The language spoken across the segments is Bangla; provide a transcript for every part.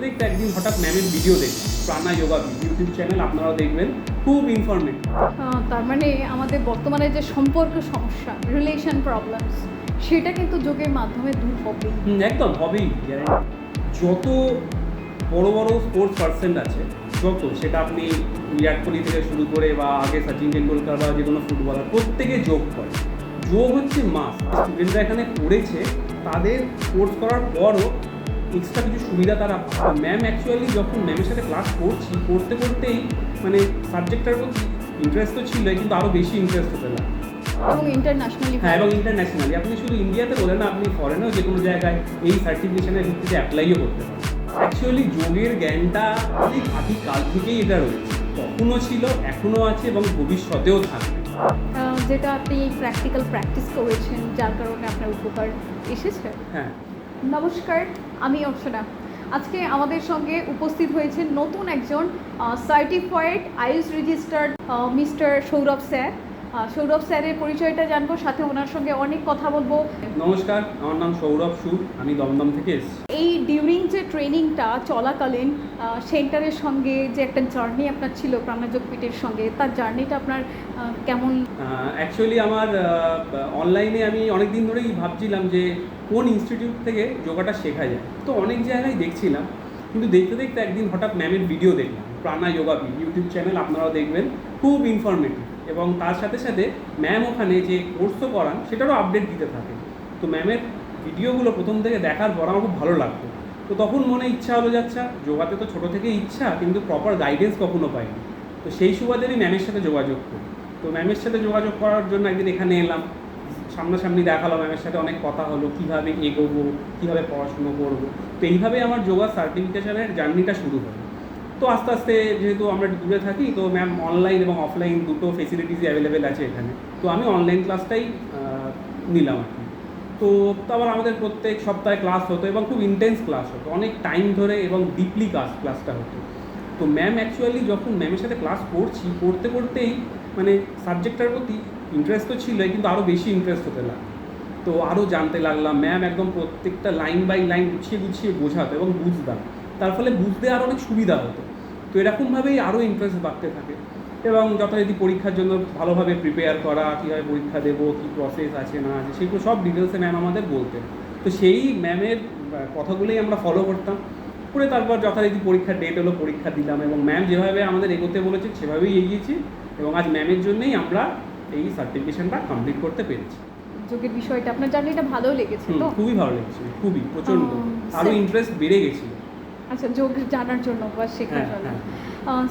দেখতে একদিন হঠাৎ ম্যামের ভিডিও দেখলাম, প্রাণা যোগা ইউটিউব চ্যানেল, আপনারাও দেখবেন, খুব ইনফরমেটিভ। তার মানে আমাদের বর্তমানে যে সম্পর্ক সমস্যা, রিলেশন প্রবলেমস, সেটা কিন্তু যোগের মাধ্যমে দূর হবে। একদম হবেই, গ্যারেন্টি। যত বড় বড় স্পোর্টস পার্সন আছে, যত সেটা আপনি বিরাট কোহলি থেকে শুরু করে বা আগে সচিন টেন্ডুলকার বা যে কোনো ফুটবলার, প্রত্যেকে যোগ করে। যোগ হচ্ছে মাস্ট। স্টুডেন্টরা এখানে পড়েছে, তাদের কোর্স করার পরও এক্সট্রা কিছু সুবিধা তারা পায়। ম্যাম অ্যাকচুয়ালি যখন ম্যামের সাথে ক্লাস করতে করতেই মানে সাবজেক্টটার প্রতি ইন্টারেস্ট তো ছিলই, কিন্তু আরও বেশি ইন্টারেস্ট হতে লাগে। এবং ইন্টারন্যাশনালি। হ্যাঁ, এবং ইন্টারন্যাশনালি আপনি শুধু ইন্ডিয়াতে বলেন না, আপনি ফরেনেও যে কোনো জায়গায় এই সার্টিফিকেশনের ভিত্তিতে অ্যাপ্লাইও করতে পারেন। অ্যাকচুয়ালি যোগের জ্ঞানটা অনেক আদিকাল থেকেই এটা রয়েছে, তখনও ছিল, এখনও আছে এবং ভবিষ্যতেও থাকবে। যেটা আপনি প্র্যাকটিক্যাল প্র্যাকটিস করেছেন, যার কারণে আপনার উপকার এসেছে। হ্যাঁ, নমস্কার, আমি অর্চনা। আজকে আমাদের সঙ্গে উপস্থিত হয়েছে নতুন একজন certified Ayush registered mister Sourav sir. Sourav স্যারের পরিচয়টা জানবো, সাথে ওনার সঙ্গে অনেক কথা বলবো। নমস্কার, আমার নাম সৌরভ সুর, আমি দমদম থেকে এসেছি। এই ডিউরিং যে ট্রেনিংটা চলাকালীন সেন্টারের সঙ্গে যে একটা জার্নি আপনার ছিল প্রাণাযোগপীঠের সঙ্গে, তার জার্নিটা আপনার কেমন? অ্যাকচুয়ালি আমার অনলাইনে আমি অনেক দিন ধরেই ভাবছিলাম যে কোন ইনস্টিটিউট থেকে যোগাটা শেখা যায়। তো অনেক জায়গায় দেখছিলাম, কিন্তু দেখতে দেখতে একদিন হঠাৎ ম্যামের ভিডিও দেখলাম, প্রাণা যোগা ইউটিউব চ্যানেল, আপনারাও দেখবেন, খুব ইনফরমেটিভ। এবং তার সাথে সাথে ম্যাম ওখানে যে কোর্সও করান সেটারও আপডেট দিতে থাকে। তো ম্যামের ভিডিওগুলো প্রথম থেকে দেখার পর আমার খুব ভালো লাগতো। তো তখন মনে ইচ্ছা হলো যাচ্ছা, যোগাতে তো ছোটো থেকেই ইচ্ছা, কিন্তু প্রপার গাইডেন্স কখনো পাইনি। তো সেই সুবাদে আমি ম্যামের সাথে যোগাযোগ করি। তো ম্যামের সাথে যোগাযোগ করার জন্য একদিন এখানে এলাম, সামনাসামনি দেখালো, ম্যামের সাথে অনেক কথা হলো, কীভাবে এগোবো, কীভাবে পড়াশুনো করবো। তো এইভাবে আমার যোগা সার্টিফিকেশনের জার্নিটা শুরু হলো। তো আস্তে আস্তে যেহেতু আমরা দূরে থাকি, তো ম্যাম অনলাইন এবং অফলাইন দুটো ফেসিলিটিসই অ্যাভেলেবেল আছে এখানে। তো আমি অনলাইন ক্লাসটাই নিলাম আর কি। তো তারপর আমাদের প্রত্যেক সপ্তাহে ক্লাস হতো এবং খুব ইন্টেন্স ক্লাস হতো, অনেক টাইম ধরে এবং ডিপলি ক্লাসটা হতো। তো ম্যাম অ্যাকচুয়ালি যখন ম্যামের সাথে ক্লাস করতে করতেই মানে সাবজেক্টটার প্রতি ইন্টারেস্ট তো ছিলই, কিন্তু আরও বেশি ইন্টারেস্ট হতে লাগলো। তো আরও জানতে লাগলাম, ম্যাম একদম প্রত্যেকটা লাইন বাই লাইন গুছিয়ে গুছিয়ে বোঝাতো এবং বুঝতাম, তার ফলে বুঝতে আরও অনেক সুবিধা হতো। তো এরকমভাবেই আরও ইন্টারেস্ট বাড়তে থাকে এবং যথারীতি পরীক্ষার জন্য ভালোভাবে প্রিপেয়ার করা, কীভাবে পরীক্ষা দেবো, কী প্রসেস আছে না আছে, সেগুলো সব ডিটেলসে ম্যাম আমাদের বলতেন। তো সেই ম্যামের কথাগুলোই আমরা ফলো করতাম করে তারপর যথারীতি পরীক্ষার ডেট হলো, পরীক্ষা দিলাম এবং ম্যাম যেভাবে আমাদের এগোতে বলেছে সেভাবেই এগিয়েছি এবং আজ ম্যামের জন্যই আমরা এই সার্টিফিকেশনটা কমপ্লিট করতে পেরেছি। যোগের বিষয়টা আপনার জার্নিটা ভালো লেগেছে তো? খুবই ভালো লেগেছে, খুবই প্রচণ্ড, আরও ইন্টারেস্ট বেড়ে গেছিল। আচ্ছা, যোগ জানার জন্য বা শেখার জন্য।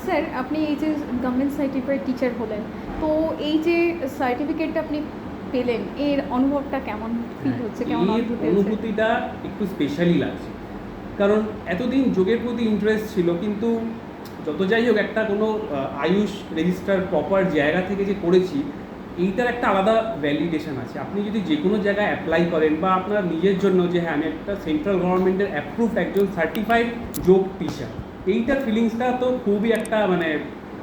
স্যার, আপনি এই যে গভর্নমেন্ট সার্টিফাইড টিচার হলেন, তো এই যে সার্টিফিকেটটা আপনি পেলেন, এর অনুভবটা কেমন ফিল হচ্ছে, কেমন অনুভূতিটা একটু স্পেশালি লাগছে, কারণ এতদিন যোগের প্রতি ইন্টারেস্ট ছিল, কিন্তু যত যাই হোক একটা কোনো আয়ুষ রেজিস্টার প্রপার জায়গা থেকে যে করেছি, এইটার একটা আলাদা ভ্যালিডেশন আছে। আপনি যদি যে কোনো জায়গায় অ্যাপ্লাই করেন বা আপনার নিজের জন্য যে হ্যাঁ আমি একটা সেন্ট্রাল গভর্নমেন্টের অ্যাপ্রুভড একজন সার্টিফাইড যোগ টিচার, এইটার ফিলিংসটা তো খুবই একটা মানে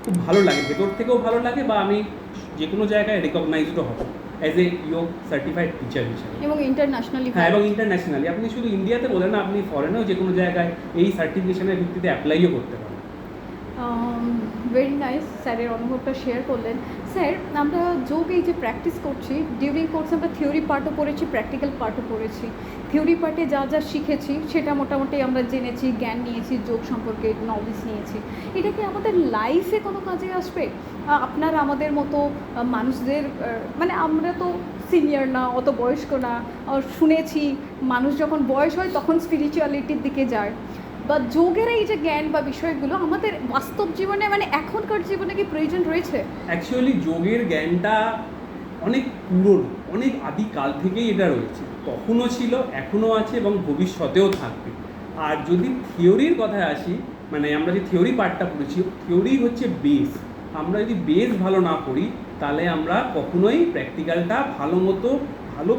খুব ভালো লাগে, ভেতর থেকেও ভালো লাগে, বা আমি যে কোনো জায়গায় রেকগনাইজডও হব অ্যাজ এ যোগ সার্টিফাইড টিচার হিসেবে। এবং ইন্টারন্যাশনালি। হ্যাঁ, এবং ইন্টারন্যাশনালি আপনি শুধু ইন্ডিয়াতে বলেন না, আপনি ফরেনেও যে কোনো জায়গায় এই সার্টিফিকেশনের ভিত্তিতে অ্যাপ্লাইও করতে পারেন। ভেরি নাইস, স্যারের অনুভবটা শেয়ার করলেন। স্যার, আমরা যোগ এই যে প্র্যাকটিস করছি, ডিউরিং কোর্স আমরা থিওরি পার্টও পড়েছি, প্র্যাকটিক্যাল পার্টও পড়েছি। থিওরি পার্টে যা যা শিখেছি সেটা মোটামুটি আমরা জেনেছি, জ্ঞান নিয়েছি, যোগ সম্পর্কে নলেজ নিয়েছি। এটা কি আমাদের লাইফে কোনো কাজে আসবে? আপনার আমাদের মতো মানুষদের, মানে আমরা তো সিনিয়র না, অত বয়স্ক না, শুনেছি মানুষ যখন বয়স হয় তখন স্পিরিচুয়ালিটির দিকে যায়, বা যোগের এই যে জ্ঞান বা বিষয়গুলো আমাদের বাস্তব জীবনে মানে এখনকার জীবনে কি প্রয়োজন রয়েছে? অ্যাকচুয়ালি যোগের জ্ঞানটা অনেক পুরনো, অনেক আদিকাল থেকেই এটা রয়েছে, তখনও ছিল, এখনও আছে এবং ভবিষ্যতেও থাকবে। আর যদি থিওরির কথায় আসি, মানে আমরা যে থিওরি পার্টটা পড়েছি, থিওরি হচ্ছে বেস। আমরা যদি বেস ভালো না করি, তাহলে আমরা কখনোই প্র্যাকটিক্যালটা ভালো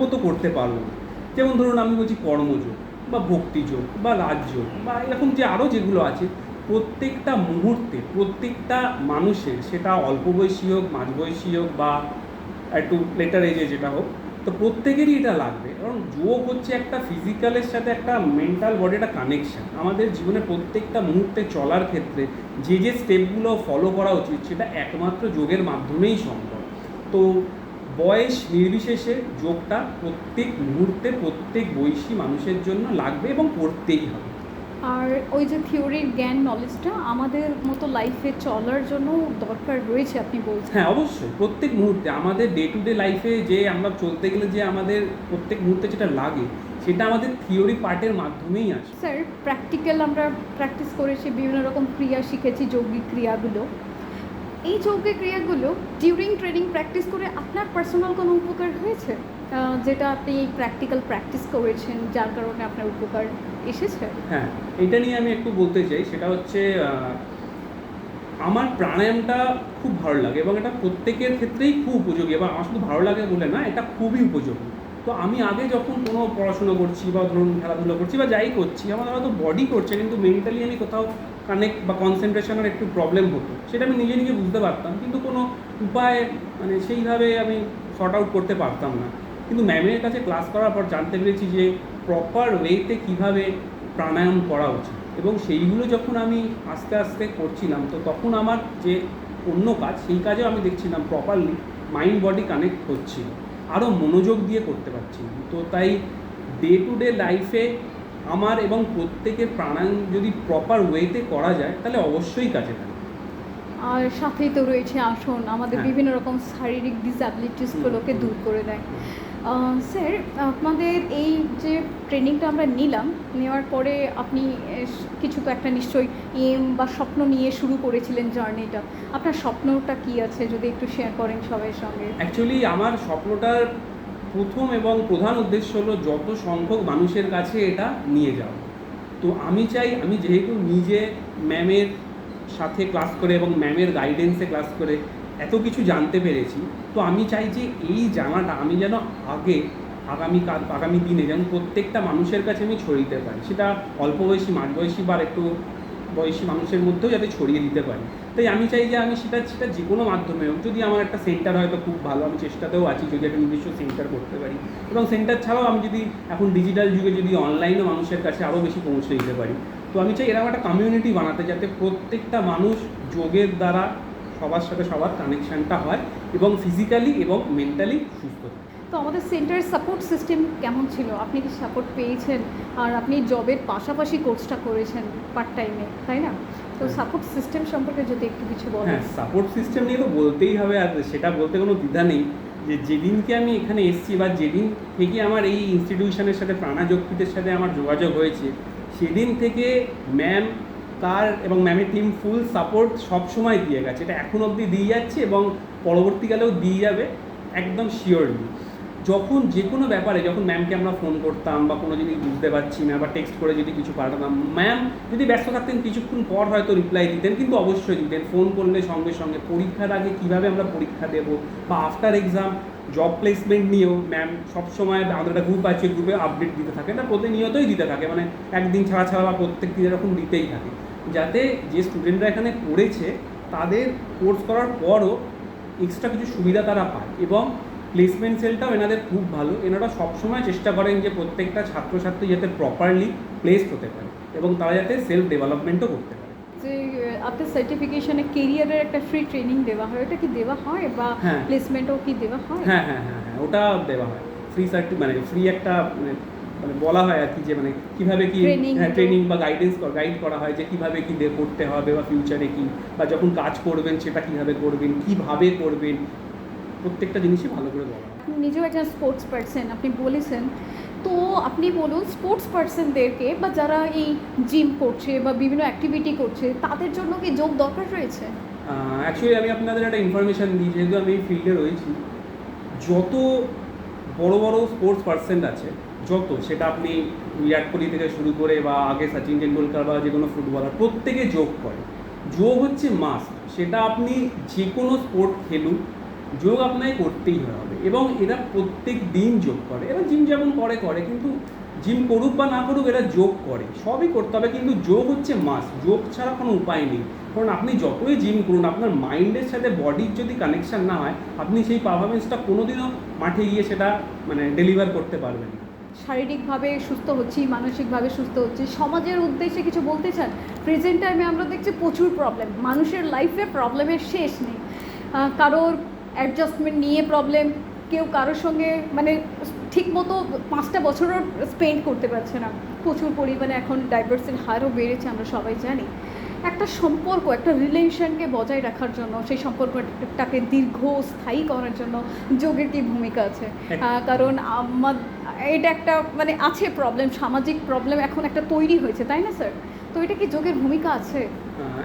মতো করতে পারবো না। যেমন ধরুন আমি বলছি কর্মযোগ বা ভক্তিযোগ বা রাজযোগ বা এরকম যে আরও যেগুলো আছে, প্রত্যেকটা মুহূর্তে প্রত্যেকটা মানুষের, সেটা অল্প বয়সী হোক, মাঝবয়সী হোক বা একটু লেটার এজে যেটা হোক, তো প্রত্যেকেরই এটা লাগবে, কারণ যোগ হচ্ছে একটা ফিজিক্যালের সাথে একটা মেন্টাল বডি একটা কানেকশান। আমাদের জীবনের প্রত্যেকটা মুহূর্তে চলার ক্ষেত্রে যে যে স্টেপগুলো ফলো করা উচিত সেটা একমাত্র যোগের মাধ্যমেই সম্ভব। তো বয়স নির্বিশেষে যোগটা প্রত্যেক মুহূর্তে প্রত্যেক বয়সী মানুষের জন্য লাগবে এবং করতেই হবে। আর ওই যে থিওরির জ্ঞান নলেজটা আমাদের মতো লাইফে চলার জন্য দরকার রয়েছে আপনি বলছেন। হ্যাঁ, অবশ্যই প্রত্যেক মুহূর্তে আমাদের ডে টু ডে লাইফে যে আমরা চলতে গেলে যে আমাদের প্রত্যেক মুহূর্তে যেটা লাগে সেটা আমাদের থিওরি পার্টের মাধ্যমেই আসে। স্যার, প্র্যাকটিক্যাল আমরা প্র্যাকটিস করেছি, বিভিন্ন রকম ক্রিয়া শিখেছি, যৌগিক ক্রিয়াগুলো। এই যৌগিক ক্রিয়াগুলো ডিউরিং ট্রেনিং প্র্যাকটিস করে আপনার পার্সোনাল কোনো উপকার হয়েছে, যেটা আপনি এই প্র্যাকটিক্যাল প্র্যাকটিস করেছেন যার কারণে আপনার উপকার এসেছে? হ্যাঁ, এটা নিয়ে আমি একটু বলতে চাই। সেটা হচ্ছে আমার প্রাণায়ামটা খুব ভালো লাগে এবং এটা প্রত্যেকের ক্ষেত্রেই খুব উপযোগী, এবং আমার শুধু ভালো লাগে বলে না, এটা খুবই উপযোগী। তো আমি আগে যখন কোনো পড়াশোনা করছি বা ধরুন খেলাধুলা করছি বা যাই করছি, আমার হয়তো বডি করছে কিন্তু মেন্টালি আমি কোথাও কানেক্ট বা কনসেন্ট্রেশনের একটু প্রবলেম হতো, সেটা আমি নিজে নিজে বুঝতে পারতাম, কিন্তু কোনো উপায় মানে সেইভাবে আমি শর্ট আউট করতে পারতাম না। কিন্তু ম্যামের কাছে ক্লাস করার পর জানতে পেরেছি যে প্রপার ওয়েতে কীভাবে প্রাণায়াম করা উচিত, এবং সেইগুলো যখন আমি আস্তে আস্তে করছিলাম তো তখন আমার যে অন্য কাজ সেই কাজেও আমি দেখছিলাম প্রপারলি মাইন্ড বডি কানেক্ট হচ্ছিল, আরও মনোযোগ দিয়ে করতে পারছিলাম। তো তাই ডে টু ডে লাইফে আমার এবং প্রত্যেকের প্রাণায়াম যদি প্রপার ওয়েতে করা যায় তাহলে অবশ্যই কাজে লাগে। আর সাথেই তো রয়েছে আসন, আমাদের হ্যাঁ। বিভিন্ন রকম শারীরিক ডিসঅ্যাবিলিটিসগুলোকে দূর করে দেয়। স্যার, আপনাদের এই যে ট্রেনিংটা আমরা নিলাম, নেওয়ার পরে আপনি কিছু তো একটা নিশ্চয়ই এম বা স্বপ্ন নিয়ে শুরু করেছিলেন জার্নিটা। আপনার স্বপ্নটা কী আছে যদি একটু শেয়ার করেন সবার সঙ্গে? অ্যাকচুয়ালি আমার স্বপ্নটার প্রথম এবং প্রধান উদ্দেশ্য হলো যত সংখ্যক মানুষের কাছে এটা নিয়ে যাওয়া। তো আমি চাই, আমি যেহেতু নিজে ম্যামের সাথে ক্লাস করে এবং ম্যামের গাইডেন্সে ক্লাস করে এত কিছু জানতে পেরেছি, তো আমি চাই যে এই জানাটা আমি যেন আগামী দিনে যেন প্রত্যেকটা মানুষের কাছে আমি ছড়িয়ে দিতে পারি, সেটা অল্প বয়সী, মাঝবয়সী বা একটু বয়সী মানুষের মধ্যেও যাতে ছড়িয়ে দিতে পারি। তাই আমি চাই যে আমি সেটা যে কোনো মাধ্যমে হোক, যদি আমার একটা সেন্টার হয়তো খুব ভালো, আমি চেষ্টাতেও আছি যদি একটা নিজস্ব সেন্টার করতে পারি, এবং সেন্টার ছাড়াও আমি যদি এখন ডিজিটাল যুগে যদি অনলাইনে মানুষের কাছে আরও বেশি পৌঁছে দিতে পারি, তো আমি চাই এরকম একটা কমিউনিটি বানাতে যাতে প্রত্যেকটা মানুষ যোগের দ্বারা সবার সাথে সবার কানেকশানটা হয় এবং ফিজিক্যালি এবং মেন্টালি সুস্থ থাকে। তো আমাদের সেন্টারের সাপোর্ট সিস্টেম কেমন ছিল? আপনি কি সাপোর্ট পেয়েছেন? আর আপনি জবের পাশাপাশি কোর্সটা করেছেন পার্ট টাইমে, তাই না? তো সাপোর্ট সিস্টেম সম্পর্কে যদি একটু কিছু বলেন। হ্যাঁ, সাপোর্ট সিস্টেম নিয়ে তো বলতেই হবে, আর সেটা বলতে কোনো দ্বিধা নেই যে যেদিনকে আমি এখানে এসেছি বা যেদিন থেকে আমার এই ইনস্টিটিউশনের সাথে প্রাণাযোগপীঠের সাথে আমার যোগাযোগ হয়েছে, সেদিন থেকে ম্যাম তার এবং ম্যামের টিম ফুল সাপোর্ট সবসময় দিয়ে গেছে। এটা এখন অবধি দিয়ে যাচ্ছে এবং পরবর্তীকালেও দিয়ে যাবে, একদম শিওরলি। যখন যে কোনো ব্যাপারে যখন ম্যামকে আমরা ফোন করতাম বা কোনো জিনিস বুঝতে পারছি না বা টেক্সট করে যদি কিছু পাঠাতাম, ম্যাম যদি ব্যস্ত থাকতেন কিছুক্ষণ পর হয়তো রিপ্লাই দিতেন, কিন্তু অবশ্যই দিতেন। ফোন করলে সঙ্গে সঙ্গে পরীক্ষার আগে কীভাবে আমরা পরীক্ষা দেবো বা আফটার এক্সাম জব প্লেসমেন্ট নিয়েও ম্যাম সবসময়, আমাদের একটা গ্রুপ আছে, গ্রুপে আপডেট দিতে থাকে, এটা প্রতিনিয়তই দিতে থাকে, মানে একদিন ছাড়া ছাড়া বা প্রত্যেক দিন এরকম দিতেই থাকে, যাতে যে স্টুডেন্টরা এখানে পড়েছে তাদের কোর্স করার পরও এক্সট্রা কিছু সুবিধা তারা পায়। এবং প্লেসমেন্ট সেলটাও এনাদের খুব ভালো, এনারা সবসময় চেষ্টা করেন যে প্রত্যেকটা ছাত্রছাত্রী যাতে প্রপারলি প্লেসড হতে পারে এবং তারা যাতে সেলফ ডেভেলপমেন্টও করতে পারে। যে আপনার সার্টিফিকেশনে কেরিয়ারের একটা ফ্রি ট্রেনিং দেওয়া হয়, ওটা কি দেওয়া হয় বা হ্যাঁ। প্লেসমেন্টও কি দেওয়া হয়? হ্যাঁ হ্যাঁ হ্যাঁ হ্যাঁ, ওটা দেওয়া হয়। ফ্রি মানে ফ্রি একটা মানে বলা হয় আর কি, যে মানে কীভাবে কি ট্রেনিং বা গাইড করা হয় যে কীভাবে কী করতে হবে বা ফিউচারে কী, বা যখন কাজ করবেন সেটা কীভাবে করবেন, প্রত্যেকটা জিনিসই ভালো করে বলা হয়। আপনি নিজেও একটা স্পোর্টস পার্সন, আপনি বলেছেন। তো আপনি বলুন স্পোর্টস পার্সনদেরকে বা যারা এই জিম করছে বা বিভিন্ন অ্যাক্টিভিটি করছে তাদের জন্য কি যোগ দরকার রয়েছে? অ্যাকচুয়ালি আমি আপনাদের একটা ইনফরমেশান দিই, যেহেতু আমি এই ফিল্ডে রয়েছি, যত বড় বড় স্পোর্টস পার্সন আছে, যত সেটা আপনি বিরাট কোহলি থেকে শুরু করে বা আগে সচিন টেন্ডুলকার বা যে কোনো ফুটবলার, প্রত্যেকে যোগ করে। যোগ হচ্ছে মাস্ট, সেটা আপনি যে কোনো স্পোর্ট খেলুন, যোগ আপনাকে করতেই হবে। এবং এরা প্রত্যেক দিন যোগ করে, এরা জিম যেমন করে কিন্তু জিম করুক বা না করুক এরা যোগ করে, সবই করতে হবে, কিন্তু যোগ হচ্ছে মাস্ট। যোগ ছাড়া কোনো উপায় নেই, কারণ আপনি যতই জিম করুন আপনার মাইন্ডের সাথে বডির যদি কানেকশান না হয়, আপনি সেই পারফরমেন্সটা কোনোদিনও মাঠে গিয়ে সেটা মানে ডেলিভার করতে পারবেন না। শারীরিকভাবে সুস্থ হচ্ছি, মানসিকভাবে সুস্থ হচ্ছি, সমাজের উদ্দেশ্যে কিছু বলতে চান? প্রেজেন্ট টাইমে আমরা দেখছি প্রচুর প্রবলেম, মানুষের লাইফে প্রবলেমের শেষ নেই। কারোর অ্যাডজাস্টমেন্ট নিয়ে প্রবলেম, কেউ কারোর সঙ্গে মানে ঠিকমতো 5টা বছরও স্পেন্ড করতে পারছে না। প্রচুর পরিমাণে এখন ডাইভার্সের হারও বেড়েছে, আমরা সবাই জানি। একটা সম্পর্ক, একটা রিলেশনকে বজায় রাখার জন্য, সেই সম্পর্কটাকে দীর্ঘস্থায়ী করার জন্য যোগের কি ভূমিকা আছে? কারণ এটা একটা মানে আছে প্রবলেম, সামাজিক প্রবলেম এখন একটা তৈরি হয়েছে, তাই না স্যার? তো এটা কি যোগের ভূমিকা আছে?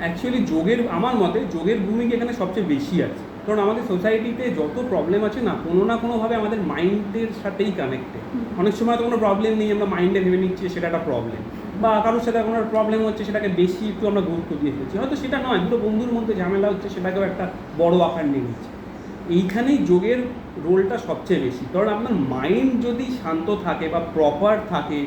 অ্যাকচুয়ালি যোগের, আমার মতে যোগের ভূমিকা এখানে সবচেয়ে বেশি আছে। কারণ আমাদের সোসাইটিতে যত প্রবলেম আছে না, কোনো না কোনোভাবে আমাদের মাইন্ডের সাথেই কানেক্টেড। অনেক সময় তো কোনো প্রবলেম নেই, আমরা মাইন্ডে ভেবে নিচ্ছি সেটা একটা প্রবলেম, বা কারোর সাথে কোনো প্রবলেম হচ্ছে সেটাকে বেশি একটু আমরা গুরুত্ব দিয়ে ফেলছি। হয়তো সেটা নয়, দুটো বন্ধুর মধ্যে ঝামেলা হচ্ছে সেটাকেও একটা বড় আকার নিয়ে নিচ্ছে। এইখানেই যোগের রোলটা সবচেয়ে বেশি। কারণ আপনার মাইন্ড যদি শান্ত থাকে বা প্রপার থাকে,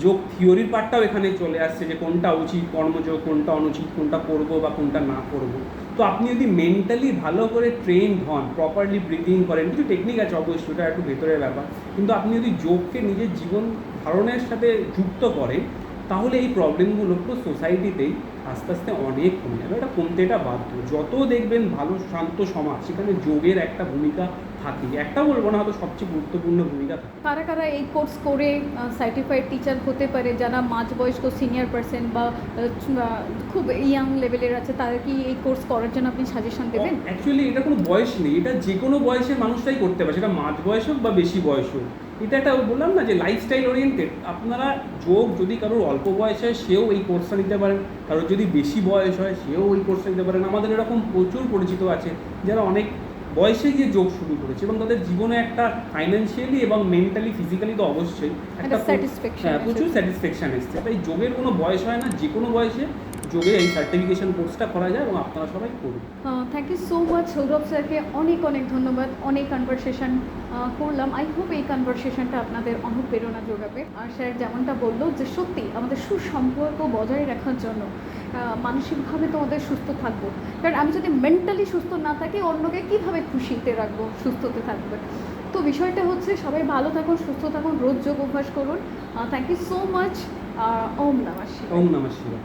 যোগ থিওরির পার্টটাও এখানে চলে আসছে যে কোনটা উচিত কর্মযোগ, কোনটা অনুচিত, কোনটা করব বা কোনটা না করব। তো আপনি যদি মেন্টালি ভালো করে ট্রেন হন, প্রপারলি ব্রিদিং করেন, কিছু টেকনিক আছে অবশ্যই, ওটা একটু ভেতরের ব্যাপার, কিন্তু আপনি যদি যোগকে নিজের জীবন ধারণের সাথে যুক্ত করেন, তাহলে এই প্রবলেমগুলো পুরো সোসাইটিতেই আস্তে আস্তে অনেক কমে যাবে। এটা কমতে এটা বাধ্য। যত দেখবেন ভালো শান্ত সমাজ, সেখানে যোগের একটা ভূমিকা থাকে, একটা বলবো না, হয়তো সবচেয়ে গুরুত্বপূর্ণ ভূমিকা থাকে। কারা কারা এই কোর্স করে সার্টিফাইড টিচার হতে পারে, যারা মাঝবয়স্ক সিনিয়র পার্সন বা খুব ইয়াং লেভেলের আছে, তারা কি এই কোর্স করার জন্য আপনি সাজেশন দেবেন? অ্যাকচুয়ালি এটা কোনো বয়স নেই, এটা যে কোনো বয়সের মানুষটাই করতে পারে, সেটা মাঝ বয়স হোক বা বেশি বয়স হোক। এটা একটা বললাম না যে লাইফস্টাইল ওরিয়েন্টেড। আপনারা যোগ যদি কারোর অল্প বয়স হয় সেও এই কোর্সটা নিতে পারেন, কারোর যদি বেশি বয়স হয় সেও ওই কোর্সটা নিতে পারেন। আমাদের এরকম প্রচুর পরিচিত আছে যারা অনেক বয়সে গিয়ে যোগ শুরু করেছে এবং তাদের জীবনে একটা ফাইন্যান্সিয়ালি এবং মেন্টালি ফিজিক্যালি তো অবশ্যই একটা প্রচুর স্যাটিসফ্যাকশান এসছে। তাই যোগের কোনো বয়স হয় না, যে কোনো বয়সে যোগে এই সার্টিফিকেশন কোর্সটা করা যায় এবং আপনারা সবাই করুন। Thank you so much Sourav স্যারকে, অনেক অনেক ধন্যবাদ। অনেক কনভারসেশন করলাম, আই হোপ এই কনভারসেশনটা আপনাদের অনুপ্রেরণা যোগাবে। আর স্যার যেমনটা বললো যে সত্যি আমাদের সুসম্পর্ক বজায় রাখার জন্য মানসিকভাবে তো আমাদের সুস্থ থাকবো, কারণ আমি যদি মেন্টালি সুস্থ না থাকি অন্যকে কীভাবে খুশিতে রাখবো, সুস্থতে থাকবে। তো বিষয়টা হচ্ছে সবাই ভালো থাকুন, সুস্থ থাকুন, রোজ যোগ অভ্যাস করুন। Thank you so much. ওম নমঃ শিবায়। ওম নমঃ শিবায়।